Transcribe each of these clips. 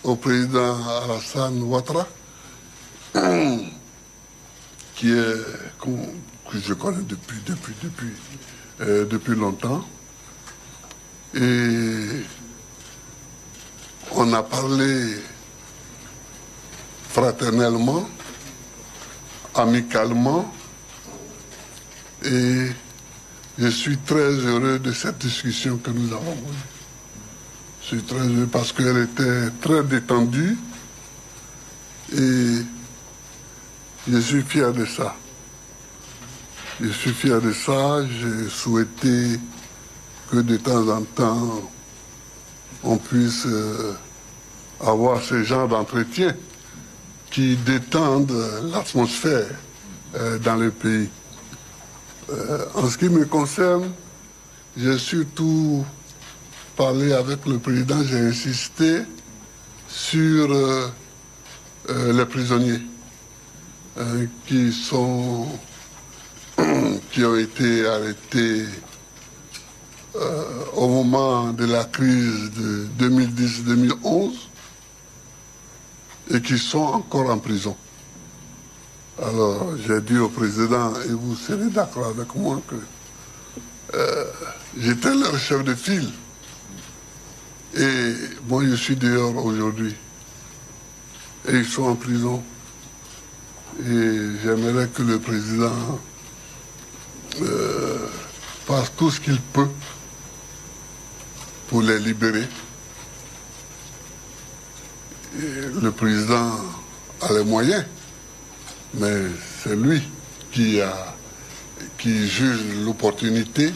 au président Alassane Ouattara, que je connais depuis longtemps. Et on a parlé fraternellement, amicalement, et je suis très heureux de cette discussion que nous avons eue. Je suis très heureux parce qu'elle était très détendue et je suis fier de ça. Je suis fier de ça. J'ai souhaité que de temps en temps, on puisse avoir ce genre d'entretien qui détendent l'atmosphère dans le pays. En ce qui me concerne, j'ai surtout parlé avec le président, j'ai insisté sur les prisonniers qui ont été arrêtés au moment de la crise de 2010-2011 et qui sont encore en prison. Alors, j'ai dit au président, et vous serez d'accord avec moi, que j'étais leur chef de file. Et moi, je suis dehors aujourd'hui. Et ils sont en prison. Et j'aimerais que le président fasse tout ce qu'il peut pour les libérer. Et le président a les moyens, mais c'est lui qui juge l'opportunité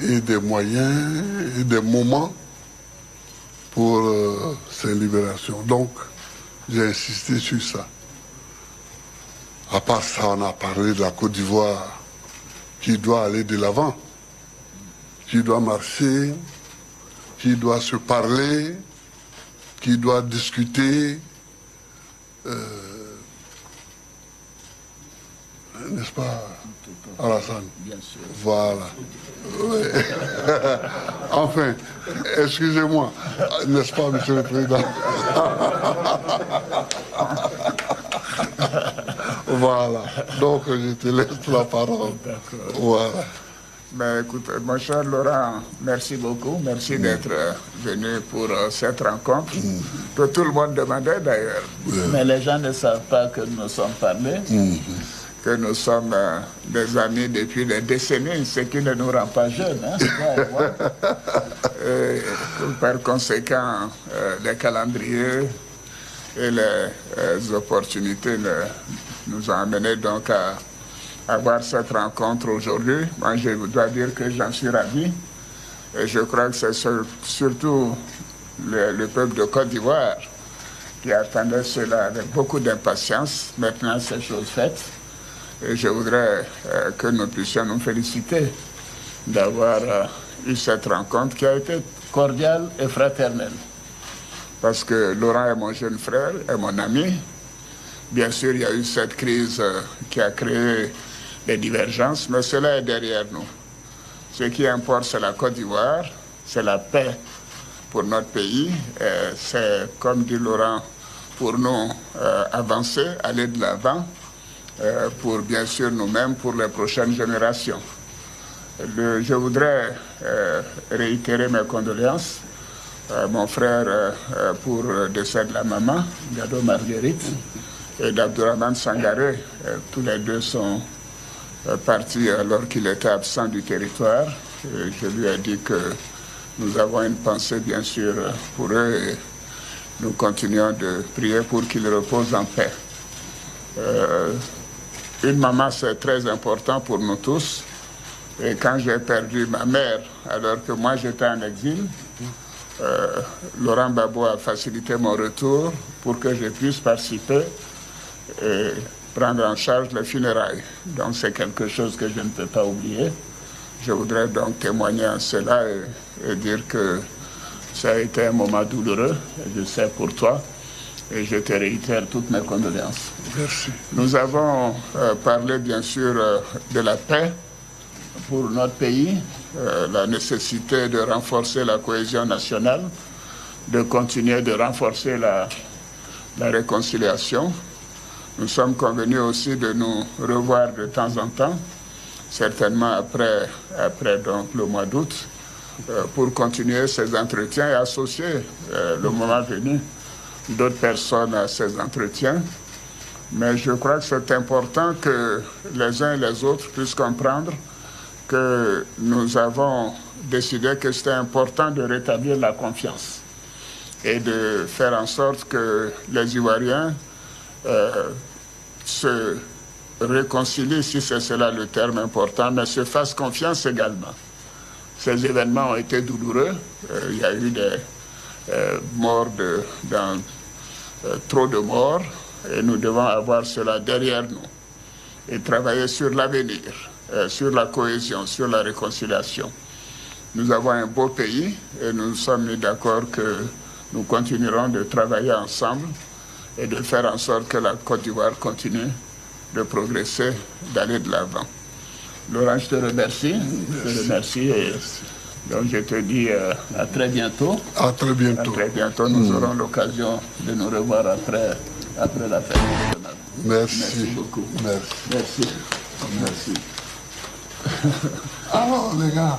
et des moyens et des moments pour ces libérations. Donc, j'ai insisté sur ça. À part ça, on a parlé de la Côte d'Ivoire qui doit aller de l'avant, qui doit marcher, qui doit se parler, qui doit discuter, n'est-ce pas, Alassane? Bien sûr. Voilà. Ouais. Enfin, excusez-moi, n'est-ce pas, Monsieur le Président? Voilà. Donc, je te laisse la parole. D'accord. Voilà. Ben, écoute, mon cher Laurent, merci beaucoup. Merci d'être venu pour cette rencontre, que tout le monde demandait d'ailleurs. Mais les gens ne savent pas que nous nous sommes parlé, que nous sommes des amis depuis des décennies, ce qui ne nous rend pas jeunes. Hein, par conséquent, les calendriers et les opportunités nous ont amenés donc à avoir cette rencontre aujourd'hui. Moi, je dois dire que j'en suis ravi. Et je crois que c'est surtout le peuple de Côte d'Ivoire qui attendait cela avec beaucoup d'impatience. Maintenant, c'est chose faite. Et je voudrais que nous puissions nous féliciter d'avoir eu cette rencontre qui a été cordiale et fraternelle. Parce que Laurent est mon jeune frère, est mon ami. Bien sûr, il y a eu cette crise qui a créé des divergences, mais cela est derrière nous. Ce qui importe, c'est la Côte d'Ivoire, c'est la paix pour notre pays. C'est, comme dit Laurent, pour nous avancer, aller de l'avant, pour bien sûr nous-mêmes, pour les prochaines générations. Je voudrais réitérer mes condoléances. Mon frère pour le décès de la maman, Gado Marguerite, et d'Abdourahmane Sangaré, tous les deux sont partis alors qu'il était absent du territoire. Et je lui ai dit que nous avons une pensée bien sûr pour eux et nous continuons de prier pour qu'ils reposent en paix. Une maman, c'est très important pour nous tous. Et quand j'ai perdu ma mère, alors que moi j'étais en exil, Laurent Gbagbo a facilité mon retour pour que je puisse participer et prendre en charge les funérailles. Donc c'est quelque chose que je ne peux pas oublier. Je voudrais donc témoigner en cela et dire que ça a été un moment douloureux, je sais pour toi, et je te réitère toutes mes condoléances. Merci. Nous avons parlé bien sûr de la paix pour notre pays, la nécessité de renforcer la cohésion nationale, de continuer de renforcer la réconciliation. Nous sommes convenus aussi de nous revoir de temps en temps, certainement après donc, le mois d'août, pour continuer ces entretiens et associer le moment venu d'autres personnes à ces entretiens. Mais je crois que c'est important que les uns et les autres puissent comprendre que nous avons décidé que c'était important de rétablir la confiance et de faire en sorte que les Ivoiriens se réconcilient, si c'est cela le terme important, mais se fassent confiance également. Ces événements ont été douloureux. Il y a eu des morts, trop de morts, et nous devons avoir cela derrière nous et travailler sur l'avenir, sur la cohésion, sur la réconciliation. Nous avons un beau pays et nous sommes mis d'accord que nous continuerons de travailler ensemble et de faire en sorte que la Côte d'Ivoire continue de progresser, d'aller de l'avant. Laurent, je te remercie. Je te remercie. Et donc je te dis à très bientôt. À très bientôt. À très bientôt. Nous aurons l'occasion de nous revoir après la fête nationale. Merci beaucoup. Merci. Merci. Alors, les gars.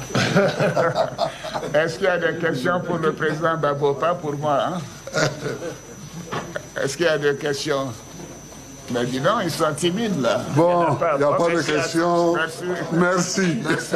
Est-ce qu'il y a des questions pour le président Gbagbo? Pas pour moi, hein? Est-ce qu'il y a des questions? Mais dis donc, ils sont timides là. Bon, il n'y a pas de questions. Merci. Merci. Merci.